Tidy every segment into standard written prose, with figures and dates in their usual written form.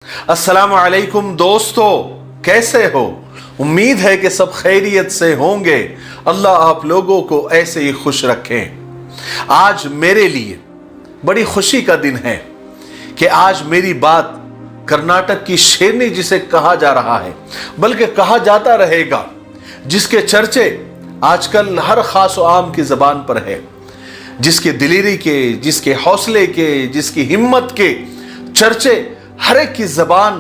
अस्सलाम वालेकुम दोस्तों, कैसे हो? उम्मीद है कि सब खैरियत से होंगे। अल्लाह आप लोगों को ऐसे ही खुश रखें। आज मेरे लिए बड़ी खुशी का दिन है कि आज मेरी बात कर्नाटक की शेरनी जिसे कहा जा रहा है, बल्कि कहा जाता रहेगा, जिसके चर्चे आजकल हर खास व आम की जबान पर है, जिसके दिलेरी के, जिसके हौसले के, जिसकी हिम्मत के चर्चे हर एक की जबान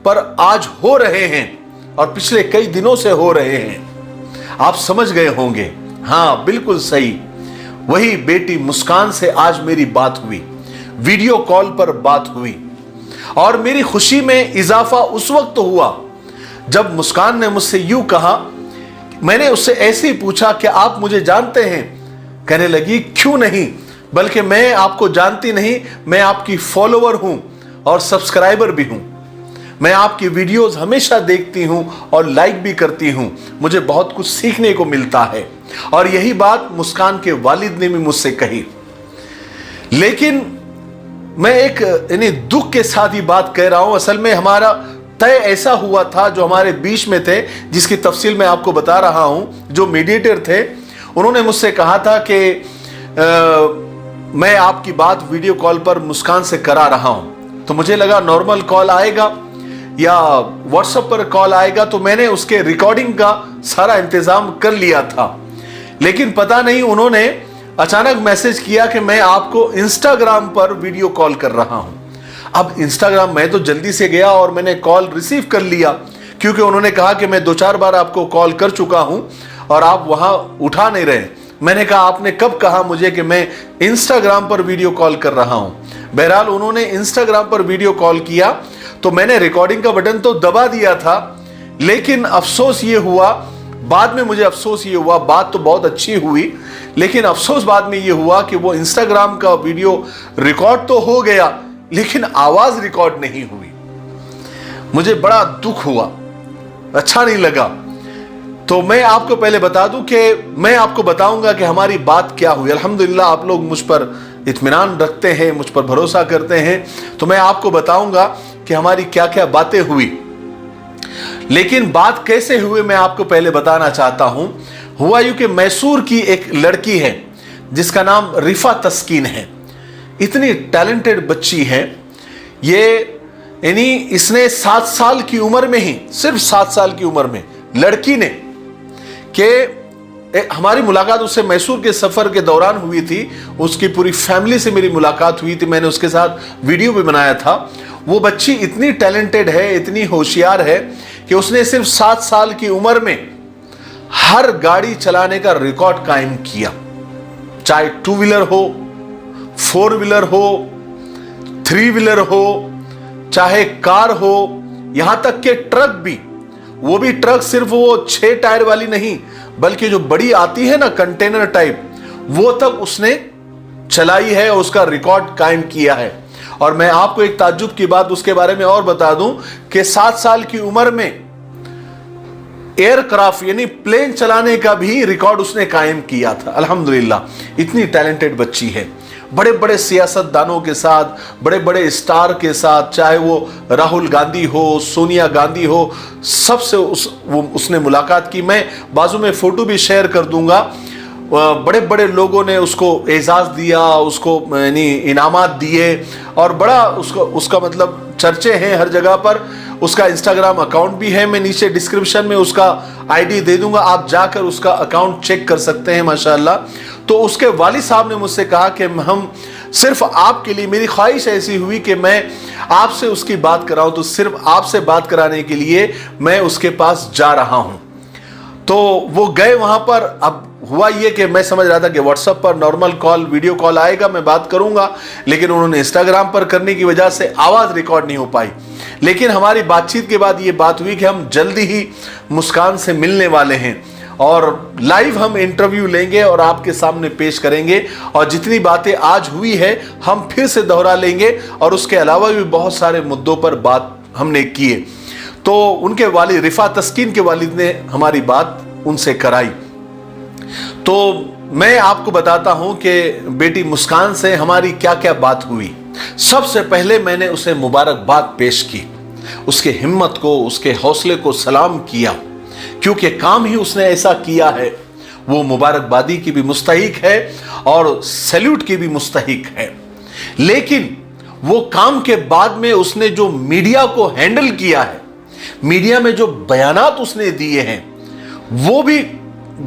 पर आज हो रहे हैं और पिछले कई दिनों से हो रहे हैं। आप समझ गए होंगे, हाँ बिल्कुल सही, वही बेटी मुस्कान से आज मेरी बात हुई, वीडियो कॉल पर बात हुई। और मेरी खुशी में इजाफा उस वक्त हुआ जब मुस्कान ने मुझसे यूं कहा, मैंने उससे ऐसे ही पूछा कि आप मुझे जानते हैं? कहने लगी क्यों नहीं, बल्कि मैं आपको जानती नहीं, मैं आपकी फॉलोवर हूं और सब्सक्राइबर भी हूं। मैं आपकी वीडियोस हमेशा देखती हूं और लाइक भी करती हूं, मुझे बहुत कुछ सीखने को मिलता है। और यही बात मुस्कान के वालिद ने भी मुझसे कही। लेकिन मैं एक दुख के साथ ही बात कह रहा हूं। असल में हमारा तय ऐसा हुआ था, जो हमारे बीच में थे, जिसकी तफसील मैं आपको बता रहा हूं। जो मीडिएटर थे, उन्होंने मुझसे कहा था कि मैं आपकी बात वीडियो कॉल पर मुस्कान से करा रहा हूं। तो मुझे लगा नॉर्मल कॉल आएगा या व्हाट्सएप पर कॉल आएगा, तो मैंने उसके रिकॉर्डिंग का सारा इंतजाम कर लिया था। लेकिन पता नहीं, उन्होंने अचानक मैसेज किया कि मैं आपको इंस्टाग्राम पर वीडियो कॉल कर रहा हूं। अब इंस्टाग्राम, मैं तो जल्दी से गया और मैंने कॉल रिसीव कर लिया, क्योंकि उन्होंने कहा कि मैं 2-4 बार आपको कॉल कर चुका हूं और आप वहां उठा नहीं रहे। मैंने कहा आपने कब कहा मुझे कि मैं इंस्टाग्राम पर वीडियो कॉल कर रहा हूं? बहरहाल उन्होंने इंस्टाग्राम पर वीडियो कॉल किया, तो मैंने रिकॉर्डिंग का बटन तो दबा दिया था। लेकिन अफसोस ये हुआ, बाद में मुझे अफसोस ये हुआ, बात तो बहुत अच्छी हुई, लेकिन अफसोस बाद में ये हुआ कि वो इंस्टाग्राम का वीडियो रिकॉर्ड तो हो गया, लेकिन आवाज रिकॉर्ड नहीं हुई। मुझे बड़ा दुख हुआ, अच्छा नहीं लगा। तो मैं आपको पहले बता दूं कि मैं आपको बताऊंगा कि हमारी बात क्या हुई। अल्हम्दुलिल्लाह आप लोग मुझ पर इत्मीनान रखते हैं, मुझ पर भरोसा करते हैं, तो मैं आपको बताऊंगा कि हमारी क्या क्या बातें हुई। लेकिन बात कैसे हुई मैं आपको पहले बताना चाहता हूं। हुआ यूं कि मैसूर की एक लड़की है जिसका नाम रिफा तस्कीन है। इतनी टैलेंटेड बच्ची है ये, इसने 7 साल की उम्र में ही, सिर्फ 7 साल की उम्र में लड़की ने, कि हमारी मुलाकात उससे मैसूर के सफर के दौरान हुई थी। उसकी पूरी फैमिली से मेरी मुलाकात हुई थी, मैंने उसके साथ वीडियो भी बनाया था। वो बच्ची इतनी टैलेंटेड है, इतनी होशियार है कि उसने सिर्फ 7 साल की उम्र में हर गाड़ी चलाने का रिकॉर्ड कायम किया। चाहे 2 व्हीलर हो, 4 व्हीलर हो, 3 व्हीलर हो, चाहे कार हो, यहां तक के ट्रक भी। वो भी ट्रक सिर्फ वो 6 टायर वाली नहीं, बल्कि जो बड़ी आती है ना कंटेनर टाइप, वो तक उसने चलाई है और उसका रिकॉर्ड कायम किया है। और मैं आपको एक ताज्जुब की बात उसके बारे में और बता दूं कि 7 साल की उम्र में एयरक्राफ्ट यानी प्लेन चलाने का भी रिकॉर्ड उसने कायम किया था। अल्हम्दुलिल्लाह, इतनी टैलेंटेड बच्ची है। बड़े बड़े सियासतदानों के साथ, बड़े बड़े स्टार के साथ, चाहे वो राहुल गांधी हो, सोनिया गांधी हो, सबसे उसने मुलाकात की। मैं बाजू में फोटो भी शेयर कर दूंगा। बड़े बड़े लोगों ने उसको एजाज दिया, उसको इनामात दिए और बड़ा उसका मतलब चर्चे हैं हर जगह पर। उसका इंस्टाग्राम अकाउंट भी है, मैं नीचे डिस्क्रिप्शन में उसका आईडी दे दूंगा, आप जाकर उसका अकाउंट चेक कर सकते हैं माशाल्लाह। तो उसके वालिद साहब ने मुझसे कहा कि हम सिर्फ आपके लिए, मेरी ख्वाहिश ऐसी हुई कि मैं आपसे उसकी बात कराऊं, तो सिर्फ आपसे बात कराने के लिए मैं उसके पास जा रहा हूं। तो वो गए वहां पर। अब हुआ ये कि मैं समझ रहा था कि व्हाट्सएप पर नॉर्मल कॉल, वीडियो कॉल आएगा, मैं बात करूंगा, लेकिन उन्होंने इंस्टाग्राम पर करने की वजह से आवाज रिकॉर्ड नहीं हो पाई। लेकिन हमारी बातचीत के बाद ये बात हुई कि हम जल्दी ही मुस्कान से मिलने वाले हैं और लाइव हम इंटरव्यू लेंगे और आपके सामने पेश करेंगे। और जितनी बातें आज हुई है हम फिर से दोहरा लेंगे, और उसके अलावा भी बहुत सारे मुद्दों पर बात हमने किए। तो उनके वालिद, रिफा तस्कीन के वालिद ने हमारी बात उनसे कराई। तो मैं आपको बताता हूं कि बेटी मुस्कान से हमारी क्या क्या बात हुई। सबसे पहले मैंने उसे मुबारकबाद पेश की उसके हिम्मत को, उसके हौसले को सलाम किया, क्योंकि काम ही उसने ऐसा किया है। वो मुबारकबादी की भी मुस्तहिक है और सैल्यूट की भी मुस्तहिक है। लेकिन वो काम के बाद में उसने जो मीडिया को हैंडल किया है, मीडिया में जो बयानात उसने दिए हैं, वो भी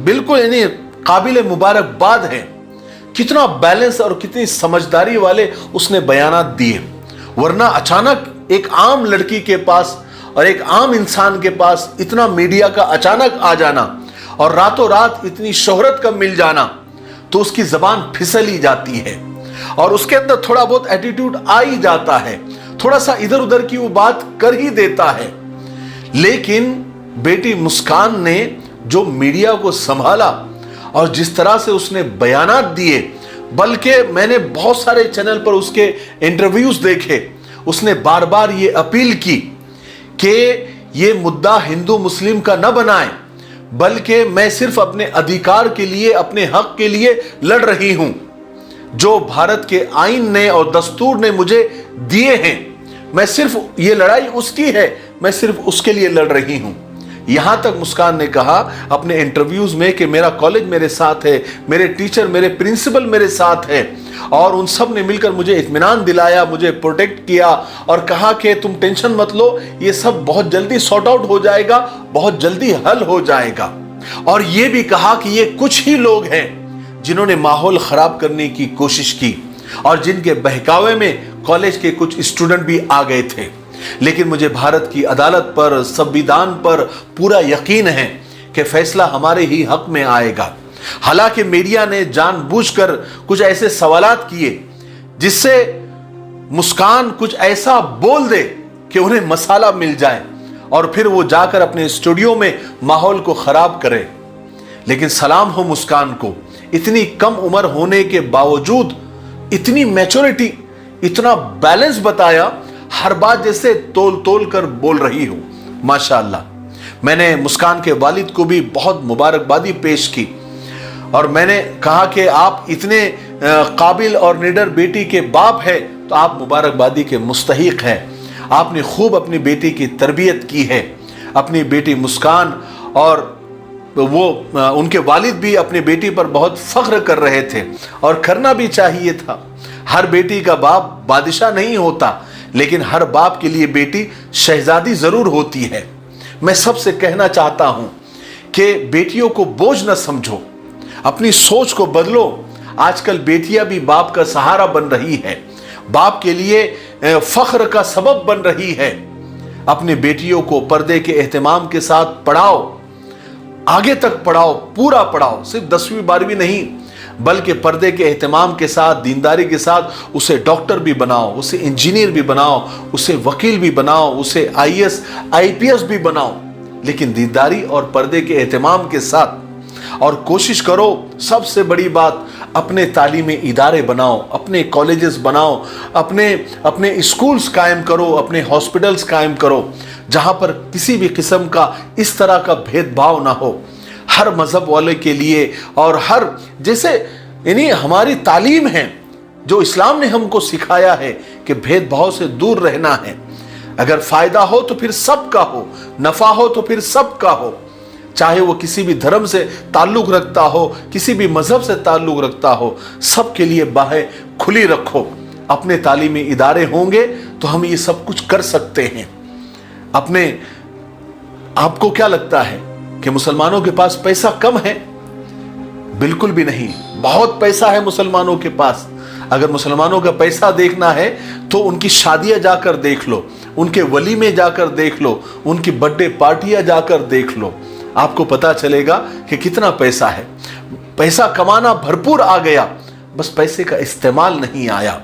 बिल्कुल यानी काबिल मुबारकबाद है। कितना बैलेंस और कितनी समझदारी वाले उसने बयानात दिए। वरना अचानक एक आम लड़की के पास और एक आम इंसान के पास इतना मीडिया का अचानक आ जाना और रातों रात इतनी शोहरत का मिल जाना, तो उसकी जबान फिसल ही जाती है और उसके अंदर थोड़ा बहुत एटीट्यूड आ ही जाता है, थोड़ा सा इधर उधर की वो बात कर ही देता है। लेकिन बेटी मुस्कान ने जो मीडिया को संभाला और जिस तरह से उसने बयानात दिए, बल्कि मैंने बहुत सारे चैनल पर उसके इंटरव्यूज देखे, उसने बार बार ये अपील की कि ये मुद्दा हिंदू मुस्लिम का न बनाए, बल्कि मैं सिर्फ अपने अधिकार के लिए, अपने हक के लिए लड़ रही हूं जो भारत के आईन ने और दस्तूर ने मुझे दिए हैं। मैं सिर्फ ये लड़ाई उसकी है, मैं सिर्फ उसके लिए लड़ रही हूं। यहां तक मुस्कान ने कहा अपने इंटरव्यूज में कि मेरा कॉलेज मेरे साथ है, मेरे टीचर, मेरे प्रिंसिपल मेरे साथ है और उन सब ने मिलकर मुझे इत्मीनान दिलाया, मुझे प्रोटेक्ट किया और कहा कि तुम टेंशन मत लो, ये सब बहुत जल्दी सॉर्ट आउट हो जाएगा, बहुत जल्दी हल हो जाएगा। और ये भी कहा कि ये कुछ ही लोग हैं जिन्होंने माहौल खराब करने की कोशिश की और जिनके बहकावे में कॉलेज के कुछ स्टूडेंट भी आ गए थे। लेकिन मुझे भारत की अदालत पर, संविधान पर पूरा यकीन है कि फैसला हमारे ही हक में आएगा। हालांकि मीडिया ने जानबूझकर कुछ ऐसे सवालात किए जिससे मुस्कान कुछ ऐसा बोल दे कि उन्हें मसाला मिल जाए और फिर वो जाकर अपने स्टूडियो में माहौल को खराब करे। लेकिन सलाम हो मुस्कान को, इतनी कम उम्र होने के बावजूद इतनी मैच्योरिटी, इतना बैलेंस बताया, हर बात जैसे तोल तोल कर बोल रही हूं। माशाअल्लाह। मैंने मुस्कान के वालिद को भी बहुत मुबारकबादी पेश की और मैंने कहा कि आप इतने काबिल और निडर बेटी के बाप हैं तो आप मुबारकबादी के मुस्तहिक हैं। आपने खूब अपनी बेटी की तरबियत की है। अपनी बेटी मुस्कान और वो उनके वालिद भी अपनी बेटी पर बहुत फख्र कर रहे थे और करना भी चाहिए था। हर बेटी का बाप बादशाह नहीं होता, लेकिन हर बाप के लिए बेटी शहजादी जरूर होती है। मैं सबसे कहना चाहता हूं कि बेटियों को बोझ न समझो, अपनी सोच को बदलो। आजकल बेटियां भी बाप का सहारा बन रही है, बाप के लिए फख्र का सबब बन रही है। अपनी बेटियों को पर्दे के एहतमाम के साथ पढ़ाओ, आगे तक पढ़ाओ, पूरा पढ़ाओ, सिर्फ 10वीं 12वीं नहीं, बल्कि पर्दे के एहतमाम के साथ, दीनदारी के साथ उसे डॉक्टर भी बनाओ, उसे इंजीनियर भी बनाओ, उसे वकील भी बनाओ, उसे आईएएस आईपीएस भी बनाओ, लेकिन दीनदारी और पर्दे के एहतमाम के साथ। और कोशिश करो, सबसे बड़ी बात, अपने तालीमी इदारे बनाओ, अपने कॉलेजेस बनाओ, अपने स्कूल्स कायम करो, अपने हॉस्पिटल्स कायम करो, जहां पर किसी भी किस्म का इस तरह का भेदभाव ना हो। हर मजहब वाले के लिए और हर जैसे यानी हमारी तालीम है जो इस्लाम ने हमको सिखाया है कि भेदभाव से दूर रहना है। अगर फायदा हो तो फिर सबका हो, नफा हो तो फिर सबका हो, चाहे वो किसी भी धर्म से ताल्लुक रखता हो, किसी भी मजहब से ताल्लुक रखता हो, सबके लिए बाहें खुली रखो। अपने तालीमी इदारे होंगे तो हम ये सब कुछ कर सकते हैं। आपको क्या लगता है कि मुसलमानों के पास पैसा कम है? बिल्कुल भी नहीं, बहुत पैसा है मुसलमानों के पास। अगर मुसलमानों का पैसा देखना है तो उनकी शादियां जाकर देख लो, उनके वलीमे जाकर देख लो, उनकी बर्थडे पार्टियां जाकर देख लो, आपको पता चलेगा कि कितना पैसा है। पैसा कमाना भरपूर आ गया, बस पैसे का इस्तेमाल नहीं आया।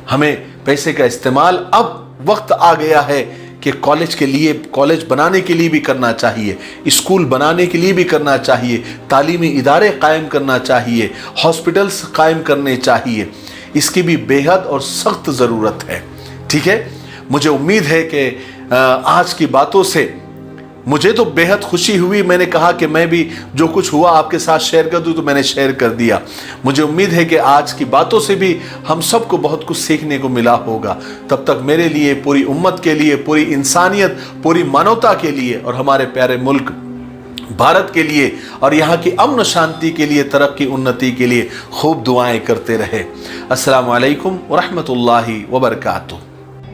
हमें पैसे का इस्तेमाल अब वक्त आ गया है कि कॉलेज बनाने के लिए भी करना चाहिए, स्कूल बनाने के लिए भी करना चाहिए, तालीमी इदारे कायम करना चाहिए, हॉस्पिटल्स कायम करने चाहिए। इसकी भी बेहद और सख्त ज़रूरत है। ठीक है, मुझे उम्मीद है कि आज की बातों से मुझे तो बेहद खुशी हुई। मैंने कहा कि मैं भी जो कुछ हुआ आपके साथ शेयर कर दूं, तो मैंने शेयर कर दिया। मुझे उम्मीद है कि आज की बातों से भी हम सबको बहुत कुछ सीखने को मिला होगा। तब तक मेरे लिए, पूरी उम्मत के लिए, पूरी इंसानियत, पूरी मानवता के लिए और हमारे प्यारे मुल्क भारत के लिए और यहाँ की अमन शांति के लिए, तरक्की उन्नति के लिए खूब दुआएं करते रहे। अस्सलामु अलैकुम व रहमतुल्लाहि व बरकातुहू।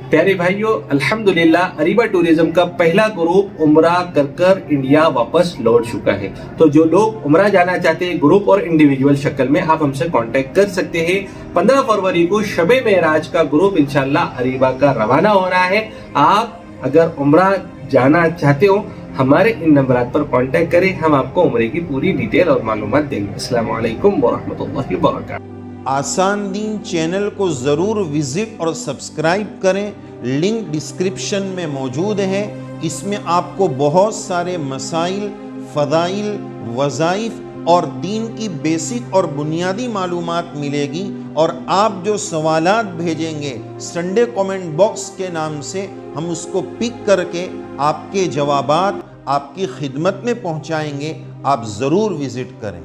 प्यारे भाइयों, अल्हम्दुलिल्लाह अरीबा टूरिज्म का पहला ग्रुप उम्रा कर इंडिया वापस लौट चुका है। तो जो लोग उम्रा जाना चाहते हैं ग्रुप और इंडिविजुअल शक्ल में, आप हमसे कांटेक्ट कर सकते हैं। 15 फरवरी को शबे मेराज का ग्रुप इंशाल्लाह अरीबा का रवाना होना है। आप अगर उम्रा जाना चाहते हो हमारे इन नंबरात पर कांटेक्ट करें, हम आपको उम्रे की पूरी डिटेल और मालूमात देंगे। अस्सलामु अलैकुम व रहमतुल्लाहि व बरकातुहू। आसान दीन चैनल को ज़रूर विज़िट और सब्सक्राइब करें, लिंक डिस्क्रिप्शन में मौजूद है। इसमें आपको बहुत सारे मसाइल, फ़दाइल, वज़ाइफ और दीन की बेसिक और बुनियादी मालूमात मिलेगी। और आप जो सवालात भेजेंगे संडे कमेंट बॉक्स के नाम से, हम उसको पिक करके आपके जवाबात आपकी खिदमत में पहुंचाएंगे। आप ज़रूर विज़िट करें।